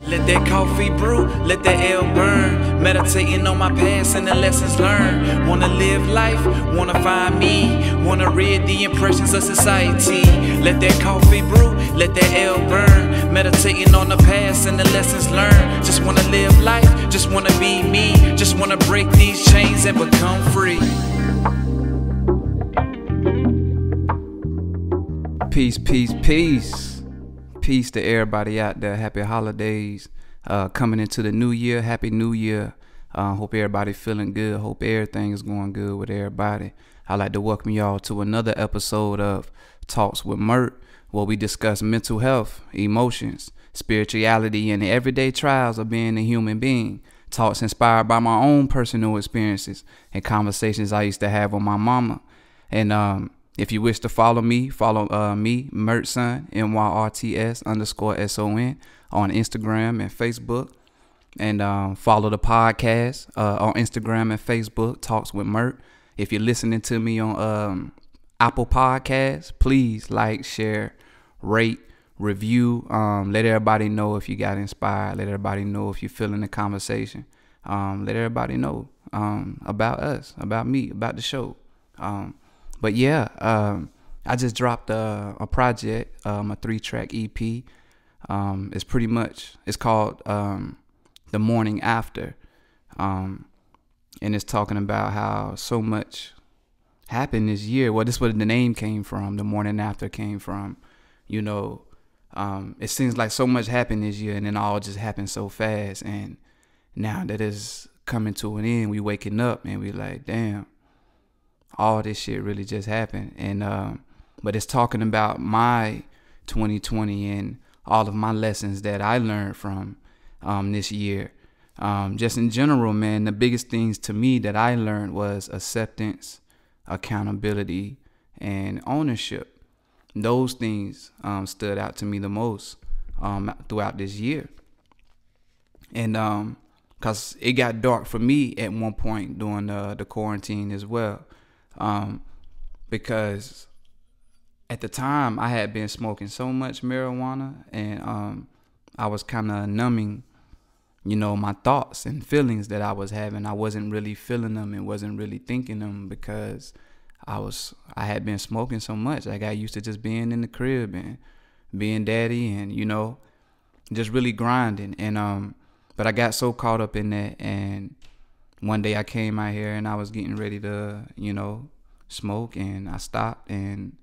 Let that coffee brew, let that L burn. Meditating on my past and the lessons learned. Wanna live life, wanna find me. Wanna read the impressions of society. Let that coffee brew, let that L burn. Meditating on the past and the lessons learned. Just wanna live life, just wanna be me. Just wanna break these chains and become free. Peace, peace, peace. Peace to everybody out there. Happy holidays. Coming into the new year. Happy New Year. Hope everybody feeling good. Hope everything is going good with everybody. I'd like to welcome y'all to another episode of Talks with Myrt, where we discuss mental health, emotions, spirituality, and the everyday trials of being a human being. Talks inspired by my own personal experiences and conversations I used to have with my mama. And if you wish to follow me, me, Myrts Son, MYRTS_SON on Instagram and Facebook. And follow the podcast on Instagram and Facebook, Talks with Myrt. If you're listening to me on Apple Podcasts, please like, share, rate, review. Let everybody know if you got inspired. Let everybody know if you're feeling the conversation. Let everybody know about us, about me, about the show. But yeah, I just dropped a project, a 3-track EP. It's called The Morning After. And it's talking about how so much happened this year. Well, this is where the name came from. The Morning After came from, it seems like so much happened this year and then all just happened so fast. And now that it's coming to an end, we waking up and we like, damn. All this shit really just happened. And but it's talking about my 2020 and all of my lessons that I learned from this year. Just in general, man, the biggest things to me that I learned was acceptance, accountability, and ownership. Those things stood out to me the most throughout this year. And because it got dark for me at one point during the quarantine as well. Because at the time I had been smoking so much marijuana and I was kind of numbing, my thoughts and feelings that I was having. I wasn't really feeling them and wasn't really thinking them because I had been smoking so much. I got used to just being in the crib and being daddy and, just really grinding. And but I got so caught up in that, and one day I came out here and I was getting ready to, smoke, and I stopped and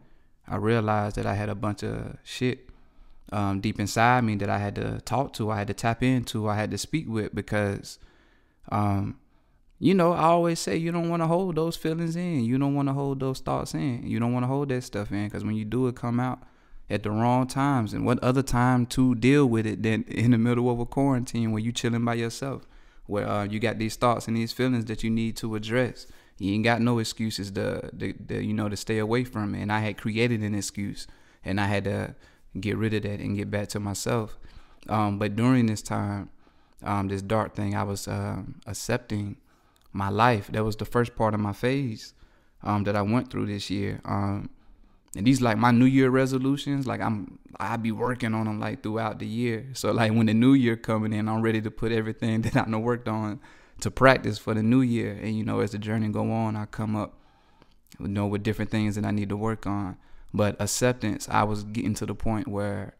I realized that I had a bunch of shit deep inside me that I had to talk to, I had to tap into, I had to speak with, because, I always say you don't want to hold those feelings in. You don't want to hold those thoughts in. You don't want to hold that stuff in, because when you do, it come out at the wrong times. And what other time to deal with it than in the middle of a quarantine where you chilling by yourself, where you got these thoughts and these feelings that you need to address. You ain't got no excuses to stay away from it. And I had created an excuse, and I had to get rid of that and get back to myself. But during this time, this dark thing, I was accepting my life. That was the first part of my phase that I went through this year. And these like my New Year resolutions, like I be working on them like throughout the year. So like when the New Year coming in, I'm ready to put everything that I done worked on to practice for the new year. And as the journey go on, I come up with different things that I need to work on. But acceptance, I was getting to the point where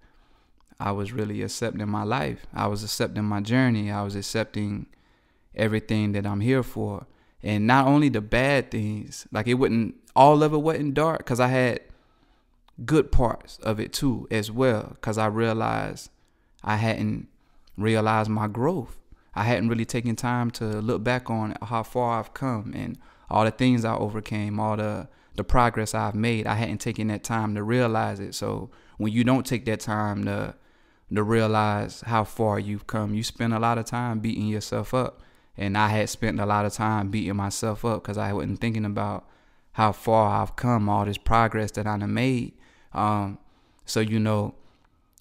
I was really accepting my life. I was accepting my journey. I was accepting everything that I'm here for. And not only the bad things, like all of it wasn't dark, because I had good parts of it too as well, because I realized I hadn't realized my growth. I hadn't really taken time to look back on how far I've come and all the things I overcame, all the progress I've made. I hadn't taken that time to realize it. So when you don't take that time to realize how far you've come, you spend a lot of time beating yourself up. And I had spent a lot of time beating myself up because I wasn't thinking about how far I've come, all this progress that I done made.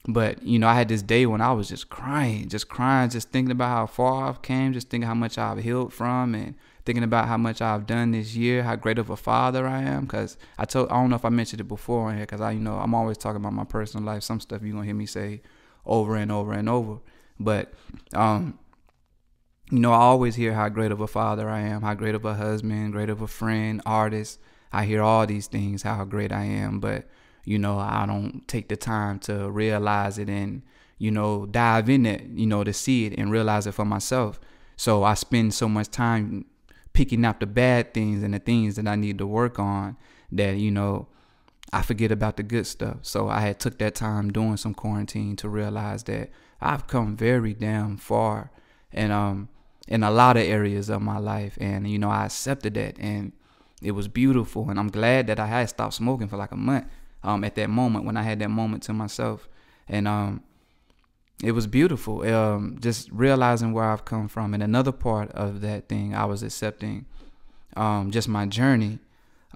But, I had this day when I was just crying, just thinking about how far I've came, just thinking how much I've healed from, and thinking about how much I've done this year, how great of a father I am. Because I don't know if I mentioned it before in here, because I'm always talking about my personal life. Some stuff you're going to hear me say over and over and over. But you know, I always hear how great of a father I am, how great of a husband, great of a friend, artist. I hear all these things, how great I am, but you know, I don't take the time to realize it and, you know, dive in it, you know, to see it and realize it for myself. So I spend so much time picking out the bad things and the things that I need to work on that, you know, I forget about the good stuff. So I had took that time doing some quarantine to realize that I've come very damn far and in a lot of areas of my life. And, you know, I accepted that and it was beautiful. And I'm glad that I had stopped smoking for like a month at that moment when I had that moment to myself. And it was beautiful, just realizing where I've come from. And another part of that thing, I was accepting just my journey,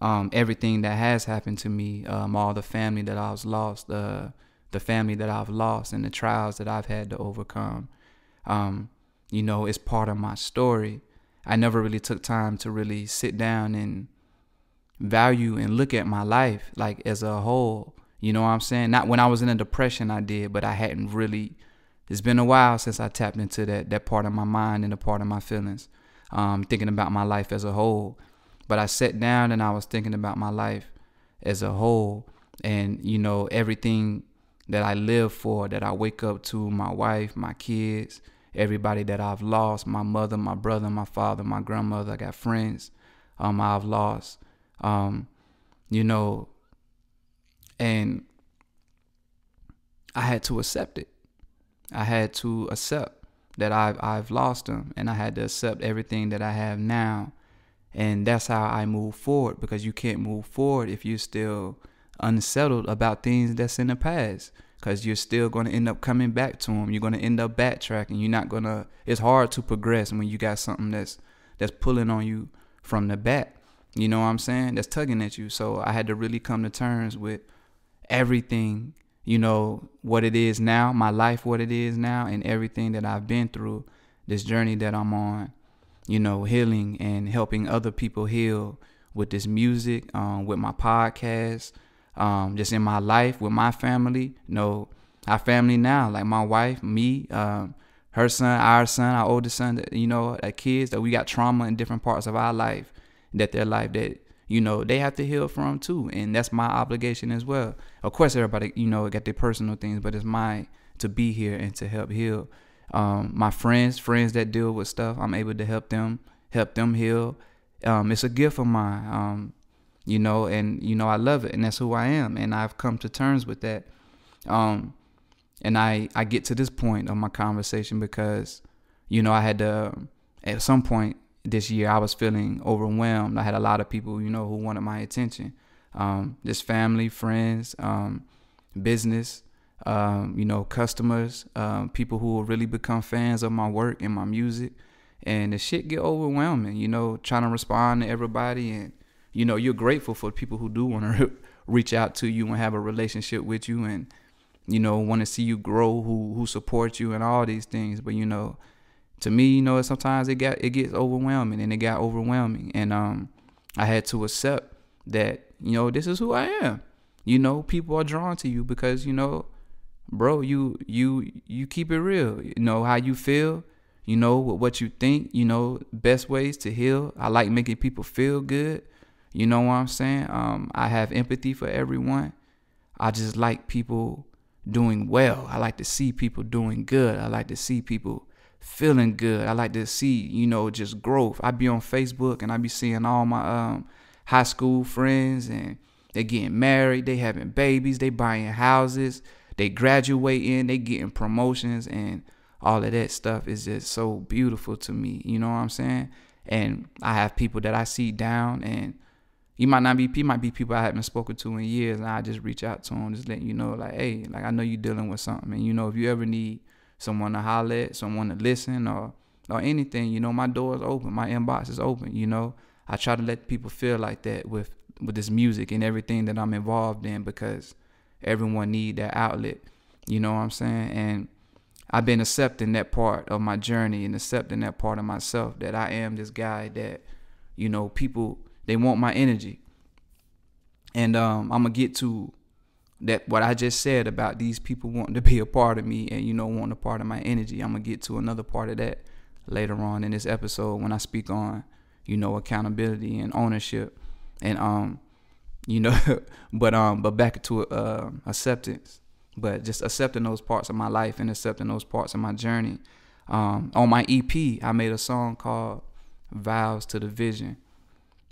everything that has happened to me, all the family that I've lost, the family that I've lost and the trials that I've had to overcome. You know, it's part of my story. I never really took time to really sit down and value and look at my life like as a whole. You know what I'm saying? Not when I was in a depression, I did, but I hadn't really. It's been a while since I tapped into that part of my mind and a part of my feelings, thinking about my life as a whole. But I sat down and I was thinking about my life as a whole, and you know, everything that I live for, that I wake up to, my wife, my kids, everybody that I've lost, my mother, my brother, my father, my grandmother. I got friends I've lost, you know, and I had to accept it. I had to accept that I've lost them, and I had to accept everything that I have now. And that's how I move forward, because you can't move forward if you're still unsettled about things that's in the past, because you're still going to end up coming back to them. You're going to end up backtracking. You're not going to, it's hard to progress when you got something that's pulling on you from the back. You know what I'm saying? That's tugging at you. So I had to really come to terms with everything, you know, what it is now, my life, what it is now, and everything that I've been through, this journey that I'm on, you know, healing and helping other people heal with this music, with my podcast, just in my life, with my family. You know, our family now, like my wife, me, her son, our oldest son, you know, our kids, that we got trauma in different parts of our life, that their life that, you know, they have to heal from too. And that's my obligation as well. Of course, everybody, you know, got their personal things, but it's mine to be here and to help heal. My friends that deal with stuff, I'm able to help them heal. It's a gift of mine, you know, and, you know, I love it, and that's who I am. And I've come to terms with that. And I get to this point of my conversation because, you know, I had to, at some point this year, I was feeling overwhelmed. I had a lot of people, you know, who wanted my attention, just family, friends, business, you know, customers, people who will really become fans of my work and my music. And the shit get overwhelming, you know, trying to respond to everybody. And, you know, you're grateful for people who do want to reach out to you and have a relationship with you and, you know, want to see you grow, who support you and all these things. But, you know, to me, you know, sometimes it gets overwhelming, and it got overwhelming. And I had to accept that, you know, this is who I am. You know, people are drawn to you because, you know, bro, you keep it real. You know how you feel, you know what you think, you know, best ways to heal. I like making people feel good. You know what I'm saying? I have empathy for everyone. I just like people doing well. I like to see people doing good. I like to see people feeling good. I like to see, you know, just growth. I be on Facebook and I be seeing all my high school friends, and they getting married, they having babies, they buying houses, they graduating, they getting promotions, and all of that stuff is just so beautiful to me. You know what I'm saying? And I have people that I see down, and might be people I haven't spoken to in years, and I just reach out to them, just letting you know, like, hey, like, I know you're dealing with something, and, you know, if you ever need someone to holler at, someone to listen, or anything, you know, my door is open, my inbox is open. You know, I try to let people feel like that with this music and everything that I'm involved in, because everyone need that outlet. You know what I'm saying? And I've been accepting that part of my journey and accepting that part of myself, that I am this guy that, you know, people, they want my energy. And I'm gonna get to that what I just said about these people wanting to be a part of me and, wanting a part of my energy, I'm going to get to another part of that later on in this episode when I speak on, accountability and ownership. And, but back to acceptance, but just accepting those parts of my life and accepting those parts of my journey. On my EP, I made a song called Vows to the Vision.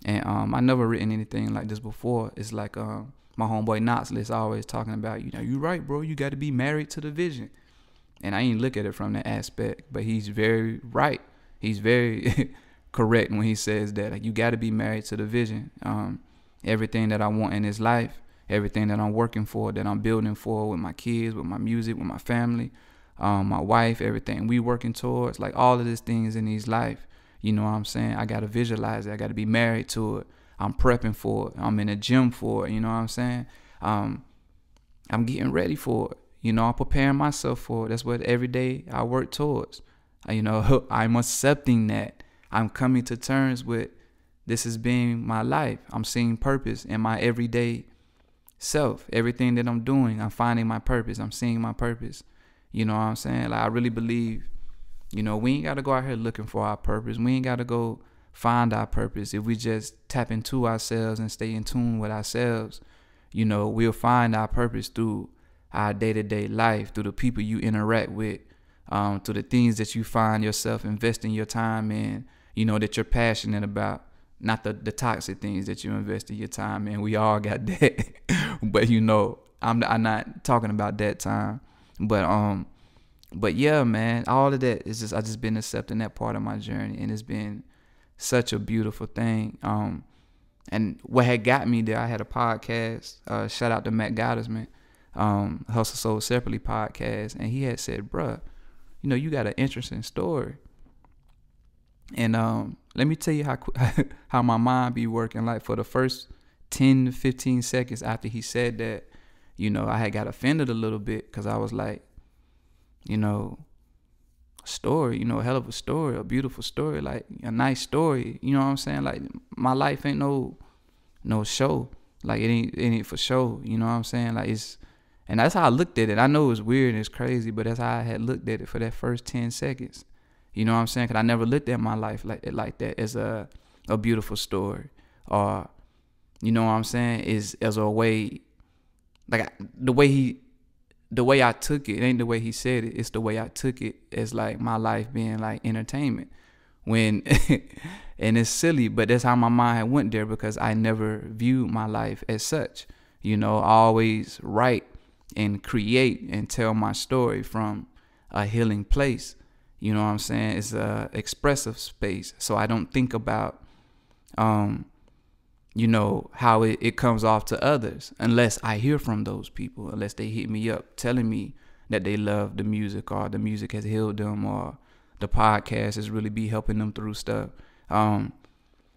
And I never written anything like this before. It's like my homeboy Knoxley is always talking about, you right, bro, you got to be married to the vision. And I ain't look at it from that aspect, but he's very right. He's very correct when he says that, like, you got to be married to the vision. Everything that I want in this life, everything that I'm working for, that I'm building for with my kids, with my music, with my family, my wife, everything we working towards, like all of these things in his life, you know what I'm saying? I got to visualize it. I got to be married to it. I'm prepping for it. I'm in the gym for it. You know what I'm saying? I'm getting ready for it. I'm preparing myself for it. That's what every day I work towards. I'm accepting that. I'm coming to terms with this as being my life. I'm seeing purpose in my everyday self. Everything that I'm doing, I'm finding my purpose. I'm seeing my purpose. You know what I'm saying? Like, I really believe, we ain't got to go out here looking for our purpose. We ain't got to go find our purpose. If we just tap into ourselves and stay in tune with ourselves, we'll find our purpose through our day-to-day life, through the people you interact with, through the things that you find yourself investing your time in, that you're passionate about. Not the toxic things that you invest in your time in. We all got that. But I'm not talking about that time. But yeah, man, all of that is I just been accepting that part of my journey, and it's been such a beautiful thing. And what had got me there, I had a podcast, shout out to Matt Gottesman, Hustle Soul Separately podcast, and he had said, bruh, you got an interesting story. And let me tell you how my mind be working. Like, for the first 10 to 15 seconds after he said that, I had got offended a little bit, because I was like, story, a hell of a story, a beautiful story, like a nice story. You know what I'm saying? Like, my life ain't no show. Like, it ain't for show. You know what I'm saying? Like, and that's how I looked at it. I know it's weird and it's crazy, but that's how I had looked at it for that first 10 seconds. You know what I'm saying? Because I never looked at my life like that, as a beautiful story, or, you know what I'm saying, as a way, like, the way I took it ain't the way he said it. It's the way I took it as, like, my life being like entertainment. And it's silly, but that's how my mind went there, because I never viewed my life as such. I always write and create and tell my story from a healing place. You know what I'm saying? It's a expressive space. So I don't think about, how it comes off to others, unless I hear from those people, unless they hit me up telling me that they love the music, or the music has healed them, or the podcast is really be helping them through stuff. I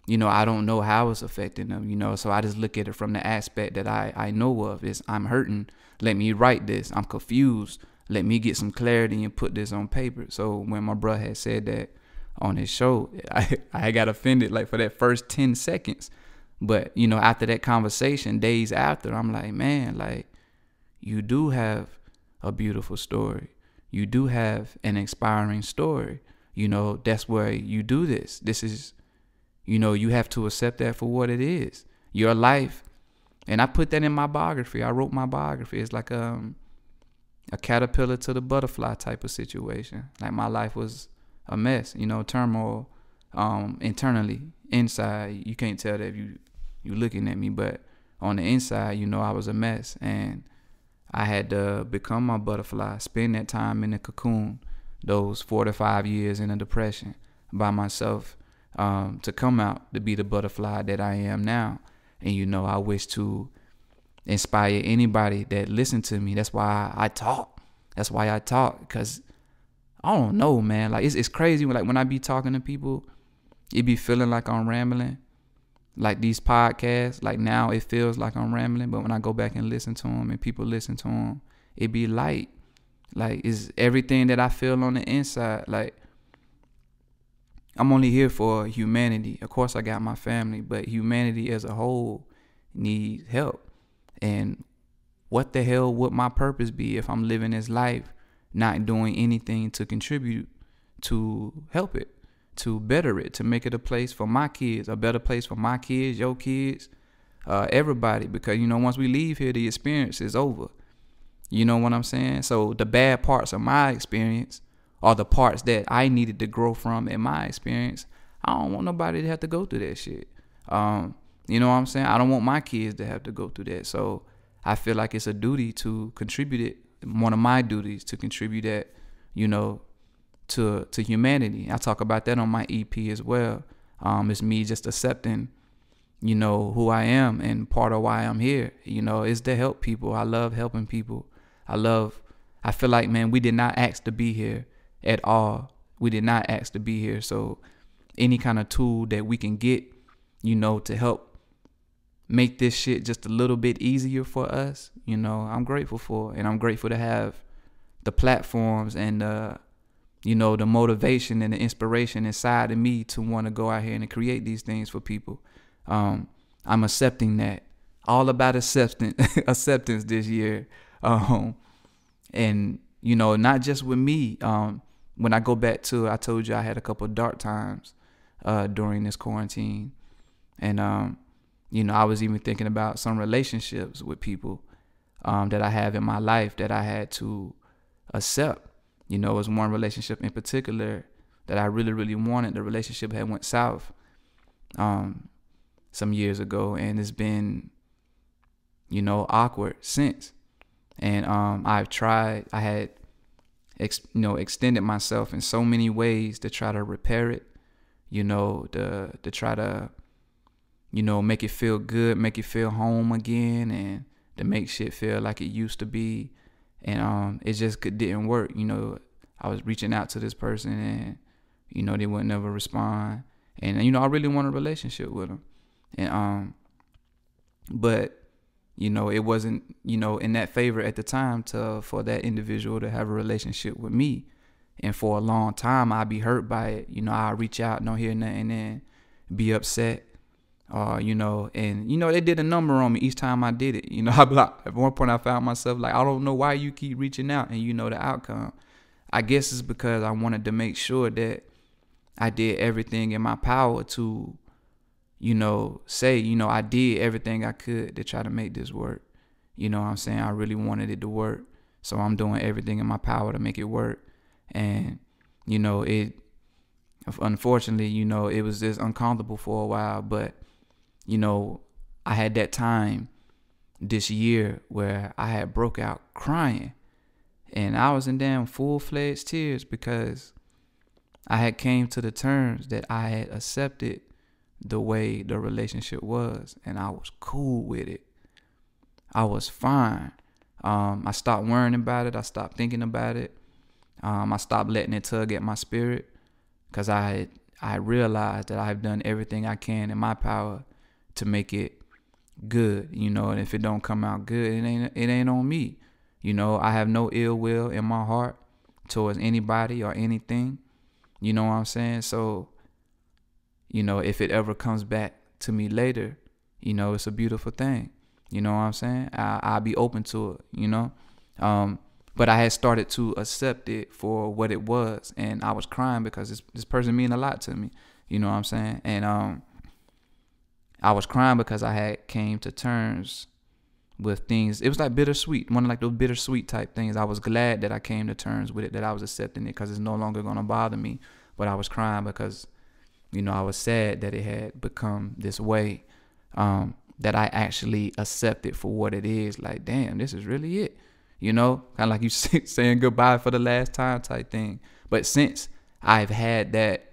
don't know how it's affecting them, so I just look at it from the aspect that I know of. Is I'm hurting. Let me write this. I'm confused. Let me get some clarity and put this on paper. So when my brother had said that on his show, I got offended, like, for that first 10 seconds. But, after that conversation, days after, I'm like, man, like, you do have a beautiful story. You do have an inspiring story. That's where you do this. This is, you have to accept that for what it is. Your life. And I put that in my biography. I wrote my biography. It's like a caterpillar to the butterfly type of situation. Like, my life was a mess, turmoil, internally, inside. You can't tell that if you looking at me, but on the inside, I was a mess, and I had to become my butterfly, spend that time in the cocoon, those 4 to 5 years in a depression by myself, to come out to be the butterfly that I am now. And, I wish to inspire anybody that listen to me. That's why I talk. Because I don't know, man. Like, it's crazy. Like, when I be talking to people, it be feeling like I'm rambling. Like, these podcasts, like, now it feels like I'm rambling. But when I go back and listen to them, and people listen to them, it be light. Like, it's everything that I feel on the inside. Like, I'm only here for humanity. Of course, I got my family, but humanity as a whole needs help. And what the hell would my purpose be if I'm living this life not doing anything to contribute to help it, to better it, to make it a place for my kids, a better place for my kids, your kids, everybody. Because, you know, once we leave here, the experience is over. You know what I'm saying? So the bad parts of my experience are the parts that I needed to grow from in my experience. I don't want nobody to have to go through that shit. You know what I'm saying? I don't want my kids to have to go through that. So I feel like it's a duty to contribute it. One of my duties to contribute that, you know, to humanity. I talk about that on my EP as well. It's me just accepting, you know, who I am, and part of why I'm here, you know, is to help people. I love helping people. I feel like, man, we did not ask to be here at all. We did not ask to be here. So any kind of tool that we can get, you know, to help make this shit just a little bit easier for us, you know, I'm grateful for. And I'm grateful to have the platforms and you know, the motivation and the inspiration inside of me to want to go out here and create these things for people. I'm accepting that. All about acceptance this year. And, you know, not just with me. When I go back to, I told you I had a couple of dark times during this quarantine. And, you know, I was even thinking about some relationships with people that I have in my life that I had to accept. You know, it was one relationship in particular that I really, really wanted. The relationship had went south some years ago, and it's been, you know, awkward since. And I had extended myself in so many ways to try to repair it, you know, to try to, you know, make it feel good, make it feel home again, and to make shit feel like it used to be. And it just didn't work. You know, I was reaching out to this person, and, you know, they would never respond. And, you know, I really wanted a relationship with them. And but, you know, it wasn't, you know, in that favor at the time for that individual to have a relationship with me. And for a long time, I'd be hurt by it. You know, I'd reach out, don't hear nothing, and be upset. You know, and, you know, they did a number on me each time I did it. You know, at one point I found myself like, I don't know why you keep reaching out, and you know the outcome. I guess it's because I wanted to make sure that I did everything in my power to, you know, say, you know, I did everything I could to try to make this work. You know what I'm saying? I really wanted it to work. So I'm doing everything in my power to make it work. And, you know, unfortunately, you know, it was just uncomfortable for a while. But, you know, I had that time this year where I had broke out crying. And I was in damn full-fledged tears because I had came to the terms that I had accepted the way the relationship was, and I was cool with it. I was fine. I stopped worrying about it. I stopped thinking about it. I stopped letting it tug at my spirit, because I realized that I've done everything I can in my power to make it good, you know. And if it don't come out good, it ain't on me. You know, I have no ill will in my heart towards anybody or anything. You know what I'm saying? So, you know, if it ever comes back to me later, you know, it's a beautiful thing. You know what I'm saying? I'll be open to it, you know? But I had started to accept it for what it was. And I was crying because this person mean a lot to me. You know what I'm saying? And I was crying because I had came to terms with things. It was like bittersweet, one of like those bittersweet type things. I was glad that I came to terms with it, that I was accepting it, because it's no longer going to bother me. But I was crying because, you know, I was sad that it had become this way, that I actually accept it for what it is. Like, damn, this is really it. You know, kind of like you saying goodbye for the last time type thing. But since I've had that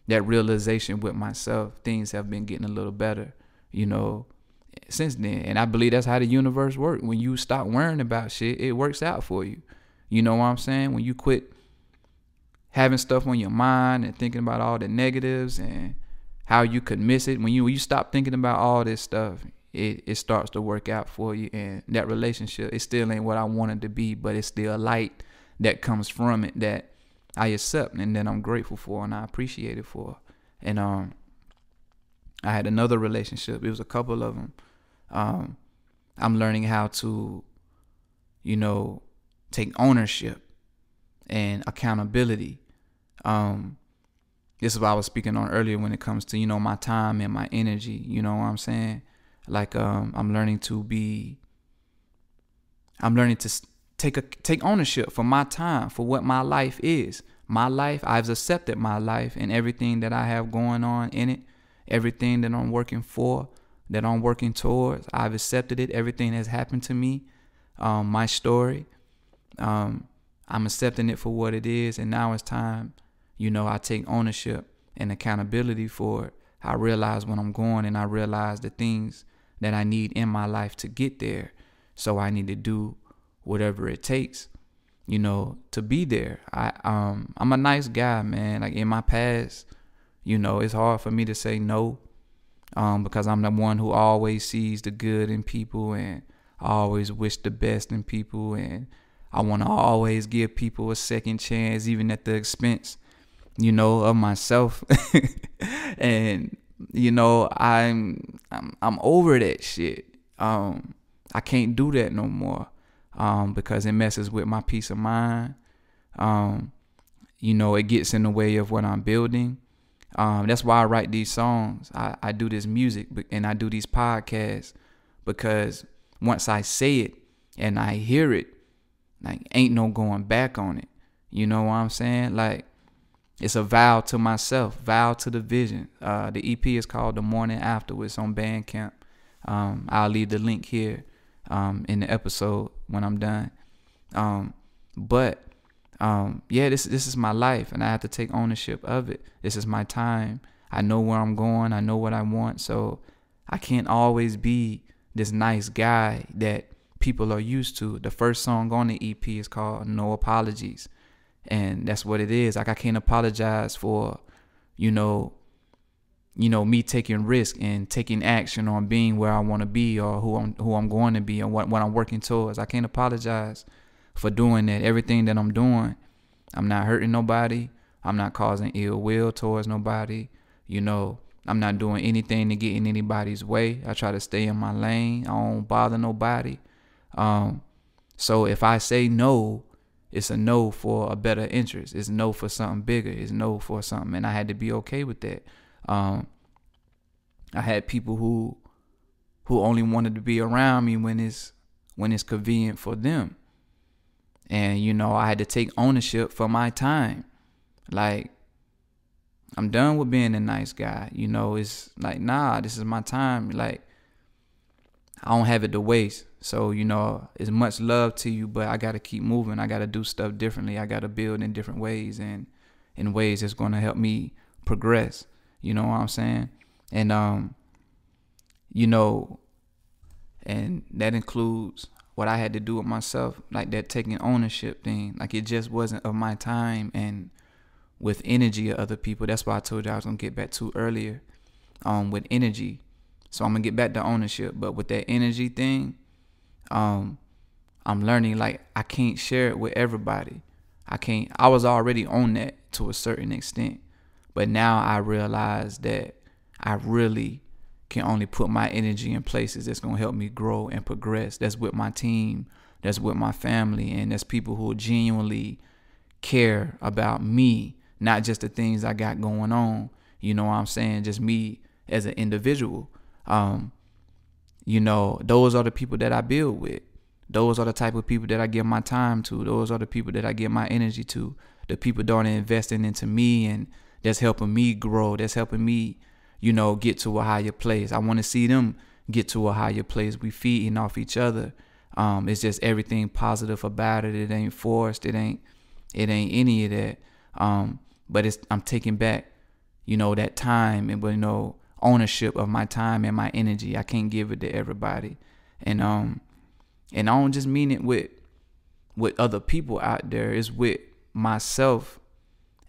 realization with myself, things have been getting a little better, you know, since then. And I believe that's how the universe works. When you stop worrying about shit, it works out for you. You know what I'm saying? When you quit having stuff on your mind and thinking about all the negatives and how you could miss it, when you stop thinking about all this stuff, it starts to work out for you. And that relationship, it still ain't what I wanted to be, but it's still a light that comes from it that I accept and that I'm grateful for and I appreciate it for. And I had another relationship. It was a couple of them. I'm learning how to take ownership and accountability. This is what I was speaking on earlier when it comes to, my time and my energy. You know what I'm saying? Like, I'm learning to take ownership for my time, for what my life is. My life, I've accepted my life and everything that I have going on in it, everything that I'm working for, that I'm working towards. I've accepted it. Everything that's happened to me, my story, I'm accepting it for what it is. And now it's time, I take ownership and accountability for it. I realize when I'm going, and I realize the things that I need in my life to get there. So I need to do whatever it takes, to be there. I'm a nice guy, man. Like, in my past, it's hard for me to say no, because I'm the one who always sees the good in people, and I always wish the best in people, and I want to always give people a second chance, even at the expense, of myself. And I'm over that shit. I can't do that no more, because it messes with my peace of mind. It gets in the way of what I'm building. That's why I write these songs. I do this music and I do these podcasts, because once I say it and I hear it, like, ain't no going back on it. You know what I'm saying? Like, it's a vow to myself, vow to the vision. The EP is called The Morning Afterwards on Bandcamp. I'll leave the link here in the episode when I'm done. This is my life, and I have to take ownership of it. This is my time. I know where I'm going. I know what I want. So I can't always be this nice guy that people are used to. The first song on the EP is called No Apologies. And that's what it is. Like, I can't apologize for, me taking risk and taking action on being where I want to be, or who I'm going to be, or what I'm working towards. I can't apologize for doing that. Everything that I'm doing, I'm not hurting nobody. I'm not causing ill will towards nobody. I'm not doing anything to get in anybody's way. I try to stay in my lane. I don't bother nobody. So if I say no, it's a no for a better interest. It's no for something bigger. It's no for something. And I had to be okay with that. I had people who only wanted to be around me when it's convenient for them. And, I had to take ownership for my time. Like, I'm done with being a nice guy. It's like, nah, this is my time. Like, I don't have it to waste. So, it's much love to you, but I got to keep moving. I got to do stuff differently. I got to build in different ways, and in ways that's going to help me progress. You know what I'm saying? And, and that includes what I had to do with myself, like that taking ownership thing. Like, it just wasn't of my time and with energy of other people. That's why I told you I was going to get back to earlier, with energy. So I'm going to get back to ownership. But with that energy thing, I'm learning, like, I can't share it with everybody. I was already on that to a certain extent. But now I realize that I really can only put my energy in places that's going to help me grow and progress. That's with my team. That's with my family. And that's people who genuinely care about me, not just the things I got going on. You know what I'm saying? Just me as an individual. Those are the people that I build with. Those are the type of people that I give my time to. Those are the people that I give my energy to. The people that are investing into me, and that's helping me grow. That's helping me, get to a higher place. I want to see them get to a higher place. We feeding off each other. It's just everything positive about it. It ain't forced. It ain't any of that. But I'm taking back, that time and, ownership of my time and my energy. I can't give it to everybody. And I don't just mean it with other people out there. It's with myself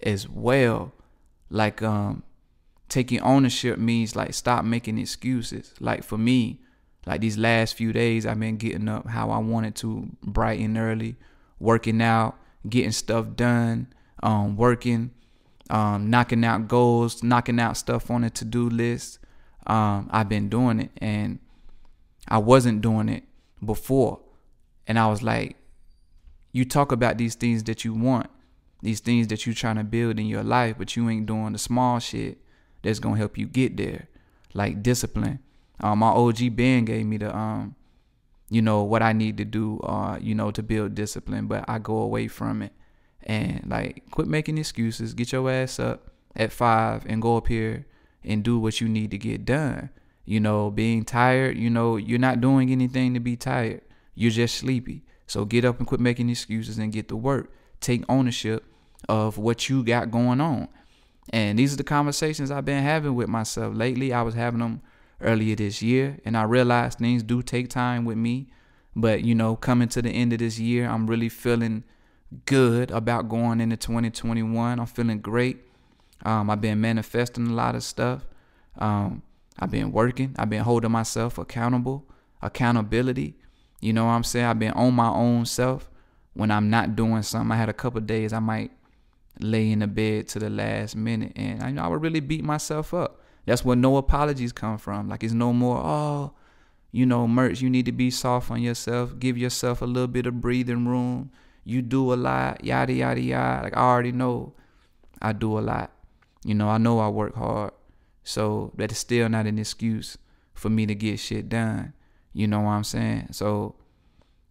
as well. Like, taking ownership means, like, stop making excuses. Like, for me, like, these last few days, I've been getting up how I wanted to, bright and early, working out, getting stuff done, working, knocking out goals, knocking out stuff on a to-do list. I've been doing it, and I wasn't doing it before. And I was like, you talk about these things that you want, these things that you're trying to build in your life, but you ain't doing the small shit that's gonna help you get there, like discipline. My OG Ben gave me the what I need to do, to build discipline, but I go away from it. And like, quit making excuses. Get your ass up at 5 and go up here and do what you need to get done. Being tired, you're not doing anything to be tired. You're just sleepy. So get up and quit making excuses and get to work. Take ownership of what you got going on. And these are the conversations I've been having with myself lately. I was having them earlier this year, and I realized things do take time with me. But, coming to the end of this year, I'm really feeling good about going into 2021. I'm feeling great. I've been manifesting a lot of stuff. I've been working. I've been holding myself accountable. Accountability. You know what I'm saying? I've been on my own self when I'm not doing something. I had a couple of days I might lay in the bed to the last minute, and I would really beat myself up. That's where no apologies come from. Like, it's no more, Myrts, you need to be soft on yourself. Give yourself a little bit of breathing room. You do a lot, yada, yada, yada. Like, I already know I do a lot. I know I work hard. So that is still not an excuse for me to get shit done. You know what I'm saying? So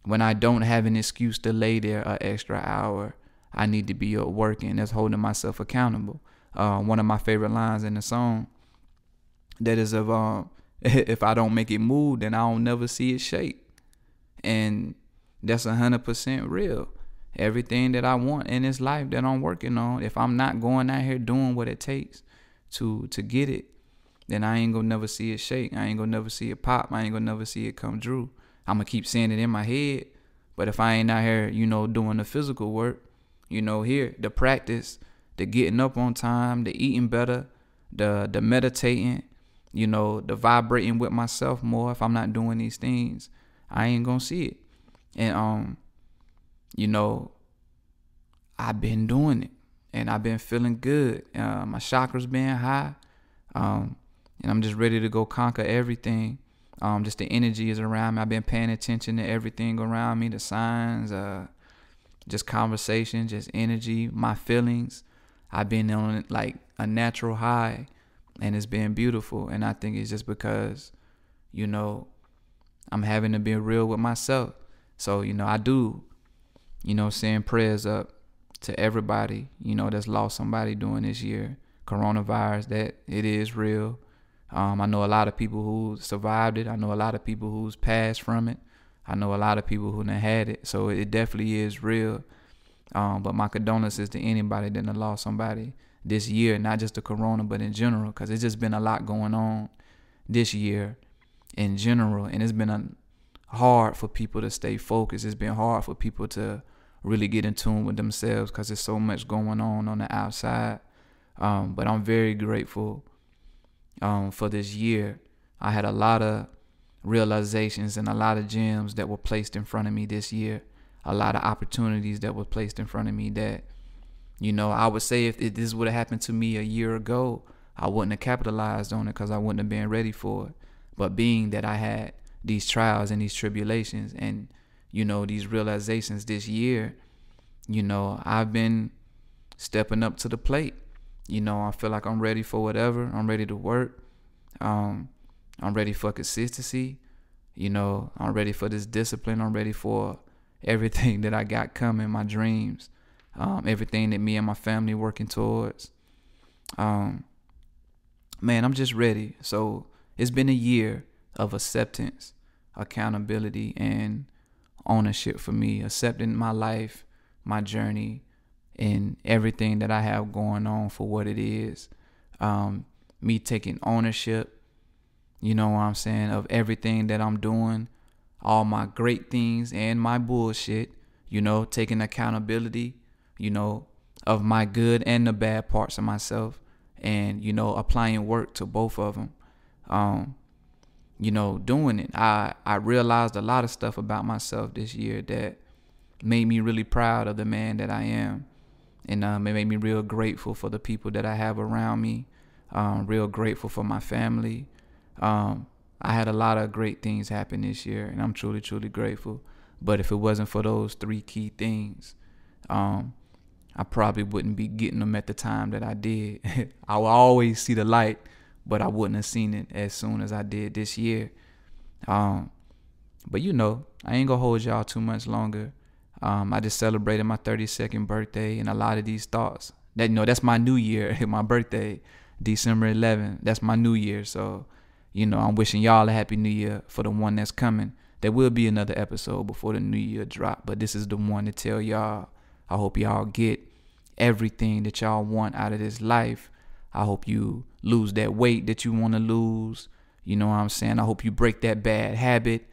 when I don't have an excuse to lay there an extra hour, I need to be up working. That's holding myself accountable. One of my favorite lines in the song, that is of, if I don't make it move, then I don't never see it shake. And that's 100% real. Everything that I want in this life that I'm working on, if I'm not going out here doing what it takes to get it, then I ain't gonna never see it shake. I ain't gonna never see it pop. I ain't gonna never see it come true. I'm gonna keep saying it in my head, but if I ain't out here, doing the physical work, here, the practice, the getting up on time, the eating better, the meditating, the vibrating with myself more, if I'm not doing these things, I ain't gonna see it. And I've been doing it, and I've been feeling good. My chakras been high, and I'm just ready to go conquer everything. Just the energy is around me. I've been paying attention to everything around me, the signs, just conversation, just energy, my feelings. I've been on like a natural high, and it's been beautiful. And I think it's just because, I'm having to be real with myself. So, I do, send prayers up to everybody, that's lost somebody during this year. Coronavirus, that it is real. I know a lot of people who survived it. I know a lot of people who's passed from it. I know a lot of people who done had it. So it definitely is real. But my condolences to anybody that done lost somebody this year, not just the corona, but in general, because it's just been a lot going on this year in general. And it's been hard for people to stay focused. It's been hard for people to really get in tune with themselves because there's so much going on the outside. But I'm very grateful for this year. I had a lot of realizations and a lot of gems that were placed in front of me this year. A lot of opportunities that were placed in front of me that, I would say if this would have happened to me a year ago, I wouldn't have capitalized on it because I wouldn't have been ready for it. But being that I had these trials and these tribulations and, these realizations this year, I've been stepping up to the plate. I feel like I'm ready for whatever. I'm ready to work. I'm ready for consistency. I'm ready for this discipline. I'm ready for everything that I got coming, my dreams, everything that me and my family working towards. Man, I'm just ready. So it's been a year of acceptance, accountability, and ownership for me, accepting my life, my journey, and everything that I have going on for what it is. Me taking ownership, of everything that I'm doing, all my great things and my bullshit, taking accountability, of my good and the bad parts of myself, and, applying work to both of them. Doing it. I realized a lot of stuff about myself this year that made me really proud of the man that I am. And it made me real grateful for the people that I have around me, real grateful for my family. I had a lot of great things happen this year, and I'm truly, truly grateful. But if it wasn't for those 3 key things, I probably wouldn't be getting them at the time that I did. I will always see the light, but I wouldn't have seen it as soon as I did this year. But you know, I ain't gonna hold y'all too much longer. I just celebrated my 32nd birthday, and a lot of these thoughts that, you know, that's my new year. My birthday, December 11th, that's my new year. So, you know, I'm wishing y'all a happy new year for the one that's coming. There will be another episode before the new year drop, but this is the one to tell y'all, I hope y'all get everything that y'all want out of this life. I hope you lose that weight that you want to lose. You know what I'm saying? I hope you break that bad habit.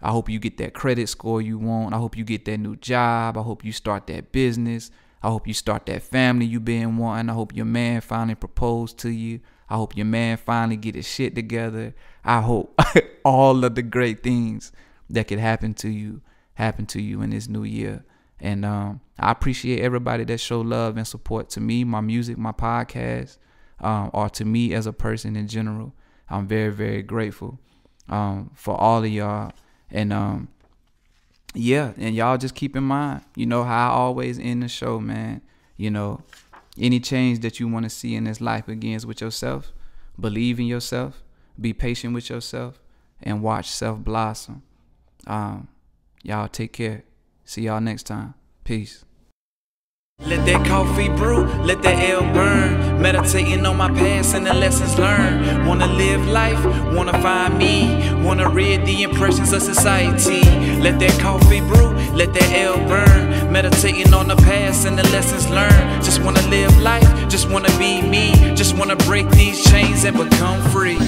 I hope you get that credit score you want. I hope you get that new job. I hope you start that business. I hope you start that family you been wanting. I hope your man finally proposed to you. I hope your man finally get his shit together. I hope all of the great things that could happen to you in this new year. And I appreciate everybody that show love and support to me, my music, my podcast, or to me as a person in general. I'm very, very grateful for all of y'all. And yeah, and y'all just keep in mind, you know, how I always end the show, man. You know, any change that you want to see in this life begins with yourself. Believe in yourself, be patient with yourself, and watch self blossom. Y'all take care. See y'all next time. Peace. Let that coffee brew, let that L burn. Meditating on my past and the lessons learned. Wanna live life, wanna find me. Wanna read the impressions of society. Let that coffee brew, let that L burn. Meditating on the past and the lessons learned. Just wanna live life, just wanna be me. Just wanna break these chains and become free.